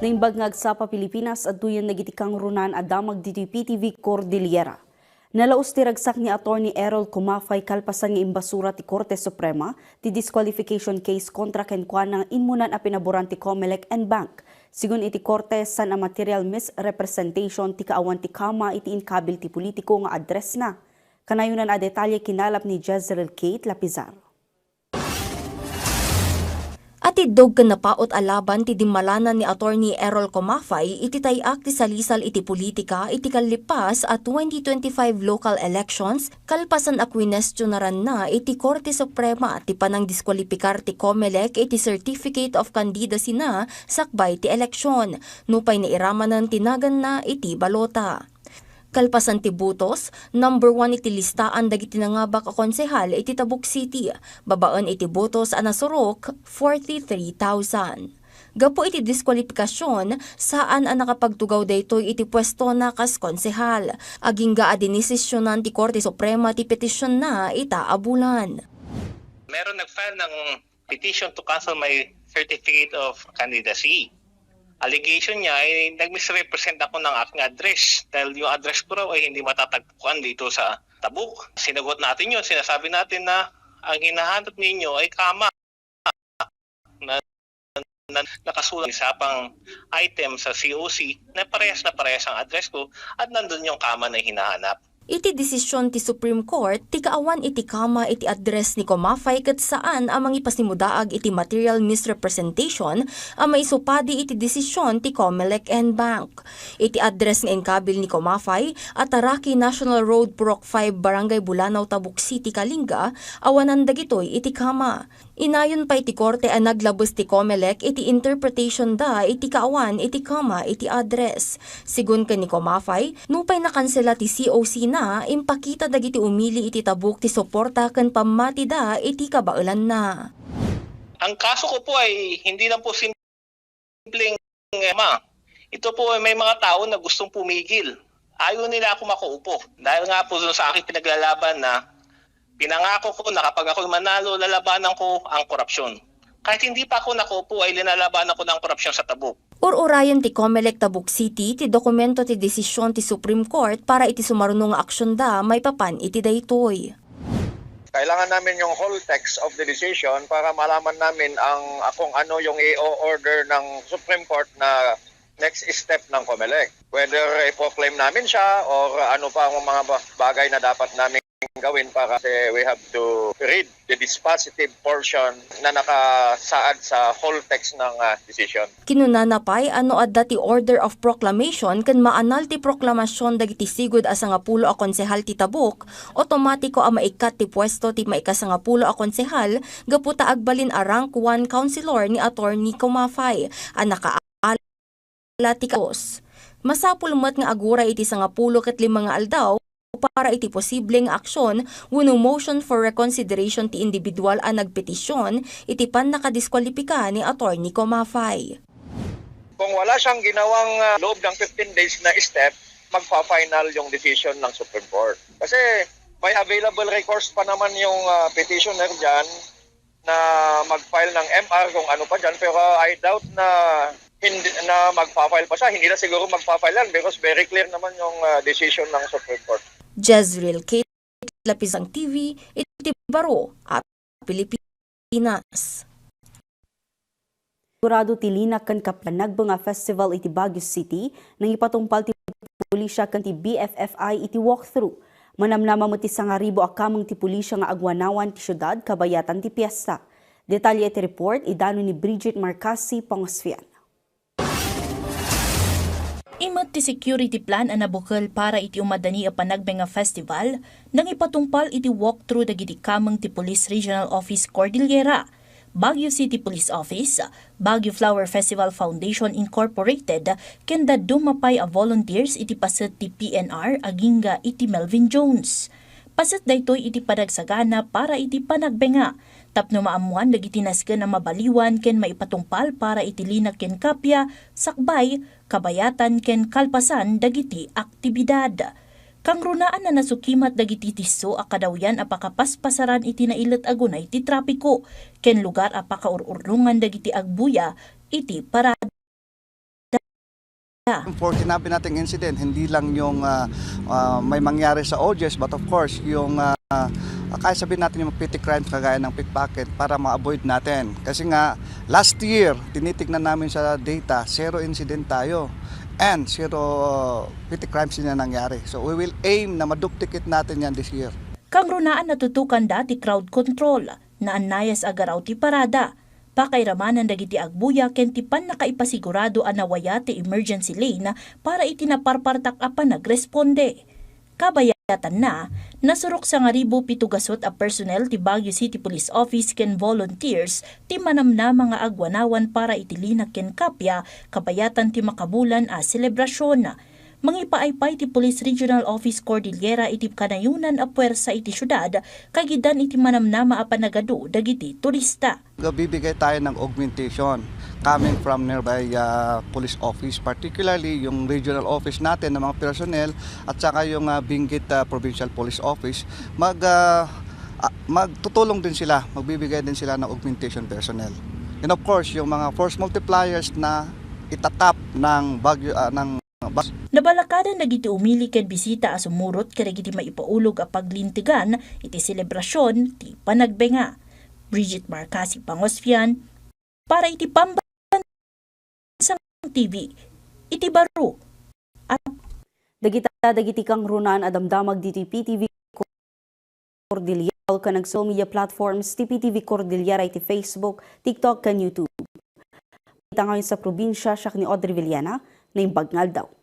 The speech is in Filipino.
Naimbag nga sa Pilipinas at duyan nagitikang runan adamag dito'y PTV Cordillera. Nalaos ti ragsak ni Attorney Errol Kumafay kalpasan nga imbasura ti Korte Suprema ti disqualification case kontra kenkwan ng inmunan a pinaboran ti Comelec and Bank. Sigun iti Korte san a material misrepresentation ti kaawan ti kama iti inkabil ti politiko nga address na. Kanayunan a detalye kinalap ni Jezreel Kate Lapizar. At idog ka napaot alaban ti dimalanan ni Attorney Errol Kumafay iti tayak ti salisal iti politika iti kallipas at 2025 local elections kalpasan a kwinestyonaran na iti Korte Suprema ti panang diskwalipikar ti Comelec iti Certificate of Candidacy na sakbay ti eleksyon nupay nairamanan tinagan na iti balota. Kalpasan ti butos, number 1 iti listaan dagiti nangabak a konsehal iti Tabuk City, babaan iti butos a nasurok 43,000. Gapo iti diskwalifikasyon saan ang nakapagtugaw daytoy iti pwesto na kas konsehal. Agingga a dinisisyonan ti Korte Suprema ti petisyon na itaabulan. Meron nag-file ng petition to cancel my certificate of candidacy. Allegation niya ay nag-misrepresent ako ng aking address dahil yung address ko raw ay hindi matatagpuan dito sa Tabuk. Sinagot natin yun, sinasabi natin na ang hinahanap ninyo ay kama na nakasulat sa pang item sa COC na parehas ang address ko at nandun yung kama na hinahanap. Iti desisyon ti Supreme Court, ti kaawan iti kama iti address ni Kumafay ket saan amang ipasimudaag iti material misrepresentation ang maisupadi iti desisyon ti Comelec and Bank. Iti address nga inkabil ni Kumafay at Taraki National Road Purok 5 Barangay Bulanao Tabuk City Kalinga awanan dagitoy iti kama. Inayon pa iti korte ang naglabos ti Comelec iti interpretation da iti kaawan iti kama iti address. Sigun ka ni Kumafay, nupay nakansela ti COC na impakita dagiti umili iti Tabuk ti suporta ken pamati da iti kabailan na. Ang kaso ko po ay hindi lang po simpleng ito po ay may mga tao na gustong pumigil. Ayaw nila ako makaupo dahil nga po sa aking pinaglalaban na pinangako ko na kapag ako manalo, lalabanan ko ang korupsyon. Kahit hindi pa ako nakaupo ay linalabanan ko ng korupsyon sa Tabuk. Urayan ti Comelec Tabuk City ti dokumento ti desisyon ti Supreme Court para iti sumarunong nga aksyon da may papan iti daytoy. Kailangan namin yung whole text of the decision para malaman namin kung ano yung i-order ng Supreme Court na next step ng Comelec. Whether i-proclaim namin siya or ano pa ang mga bagay na dapat namin gawin para we have to read the dispositive portion na nakasaad sa whole text ng decision. Kinunanapay ano adda ti order of proclamation ken maanal ti proklamasyon dagiti sigud a 10 a konsehal ti Tabuk, otomatiko a maikat ti pwesto ti maika-10 a konsehal gaputa agbalin a rank 1 councilor ni Attorney Kumafay a nakaala ti kaos. Masapul met nga agura iti 10 ket 5 nga aldaw para iti posibleng aksyon wenno motion for reconsideration ti individual a nagpetisyon iti pan nakadiskwalipika ni Attorney Kumafay. Kung wala siyang ginawang loob ng 15 days na step, magpa-final yung decision ng Supreme Court. Kasi may available recourse pa naman yung petitioner dyan na mag-file ng MR kung ano pa dyan, pero I doubt na magpa-file pa siya. Hindi na siguro magpa-file yan because very clear naman yung decision ng Supreme Court. Jezreel Kate Lapizang TV, iti baro at Pilipinas. Sigurado tilinak kan kaplanag nga festival iti Baguio City nang ipatungpal ti pulisya kan ti BFFI iti walkthrough. Manamnama mo ti 1,000 akamang ti pulisya nga agwanawan ti syudad kabayatan ti piyesta. Detalye iti report idano ni Bridget Marcasi Pangosfian. Imot ti security plan ang nabukal para iti umadani a panagbe nga festival nang ipatungpal iti walkthrough dagiti kamang ti Police Regional Office Cordillera, Baguio City Police Office, Baguio Flower Festival Foundation Incorporated, ken dadto mapay a volunteers iti paset ti PNR agingga iti Melvin Jones. Paset daytoy iti padagsagana para iti panagbenga. Tapno maamuan dagiti nasken ang mabaliwan ken maipatungpal para iti linak ken kapya, sakbay, kabayatan ken kalpasan dagiti aktibidad. Kang runaan na nasukimat dagiti tiso a kadawyan a pakapaspasaran iti nailet agunay ti trapiko ken lugar a pakaururnungan dagiti agbuya iti parada. For sinabi nating incident, hindi lang yung may mangyari sa OJS, but of course, yung kaya sabihin natin yung petty crimes kagaya ng pickpocket para ma-avoid natin. Kasi nga, last year, tinitignan namin sa data, 0 incident tayo. And 0 petty crimes din na nangyari. So we will aim na maduplicate natin yan this year. Kang runaan natutukan dati crowd control na anayas agaraw ti parada. Pakairamanan dagiti agbuya ken ti pan nakaipasigurado anawaya ti emergency lane para itinaparpartak apan nagresponde. Kabayatan na, nasurok sa nga 1,700 a personnel ti Baguio City Police Office ken volunteers ti manamna mga agwanawan para itilina ken kapya kabayatan ti makabulan a selebrasyon. Mangipaaypay ti Police Regional Office Cordillera iti kanayunan a puwersa iti syudad kagidan iti manamnama a panagadu dagiti turista. Bibigay tayo ng augmentation coming from nearby police office, particularly yung regional office natin ng mga personnel at saka yung Benguet Provincial Police Office. Magtutulong din sila, magbibigay din sila ng augmentation personnel. And of course, yung mga force multipliers na itatap ng Baguio Nabalakadan dagiti umili ken bisita a sumurot kadagiti maipaulog a paglintigan iti selebrasyon ti panagbenga. Bridget Marcasi Pangosfian para iti Pambansang TV iti baro. Dagiti kang runan adamdamag diti PTV Cordillera kanag social media platforms ti PTV Cordillera iti Facebook, TikTok ken YouTube. Kita ngayon sa probinsya siya ni Audrey Villena na imbaggal daw.